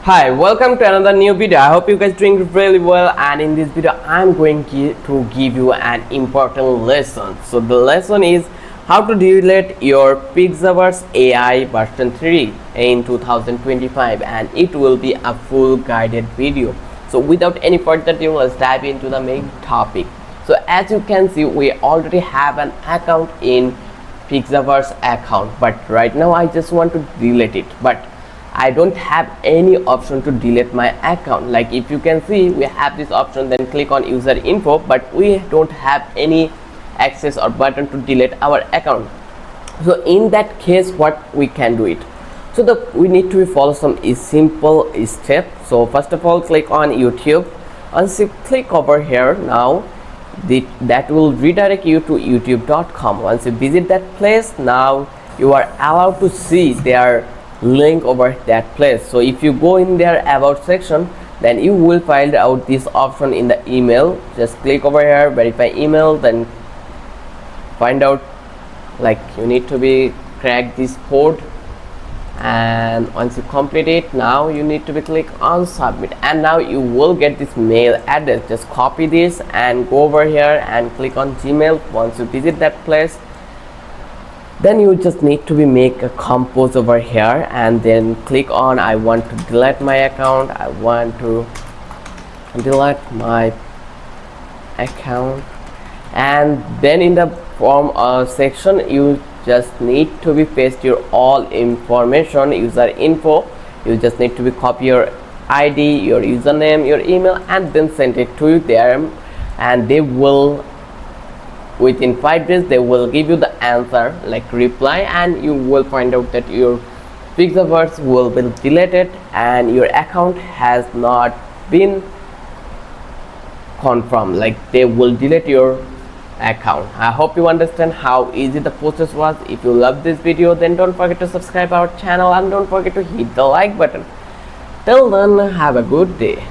Hi, welcome to another new video. I hope you guys doing really well, and in this video I'm going to give you an important lesson. So the lesson is how to delete your Pixverse AI version 3 in 2025, and it will be a full guided video. So without any further ado, let's dive into the main topic. So as you can see, we already have an account in Pixverse account, but right now I just want to delete it, but I don't have any option to delete my account. Like if you can see, we have this option, then click on user info, but we don't have any access or button to delete our account. So in that case, what we can do it, so we need to follow some simple step. So first of all, click on YouTube. Once you click over here, now that will redirect you to youtube.com. Once you visit that place, now you are allowed to see their link over that place. So if you go in their about section, then you will find out this option in the email. Just click over here, verify email, then find out, like, you need to be crack this code, and once you complete it, now you need to be click on submit, and now you will get this mail address. Just copy this and go over here and click on Gmail. Once you visit that place, then you just need to be make a compose over here, and then click on I want to delete my account. I want to delete my account, and then in the form section, you just need to be paste your all information, user info. You just need to be copy your ID, your username, your email, and then send it to them, and they will, within 5 days, they will give you the answer, like reply, and you will find out that your Pixverse will be deleted and your account has not been confirmed, like they will delete your account. I hope you understand how easy the process was. If you love this video, then don't forget to subscribe our channel and don't forget to hit the like button. Till then, have a good day.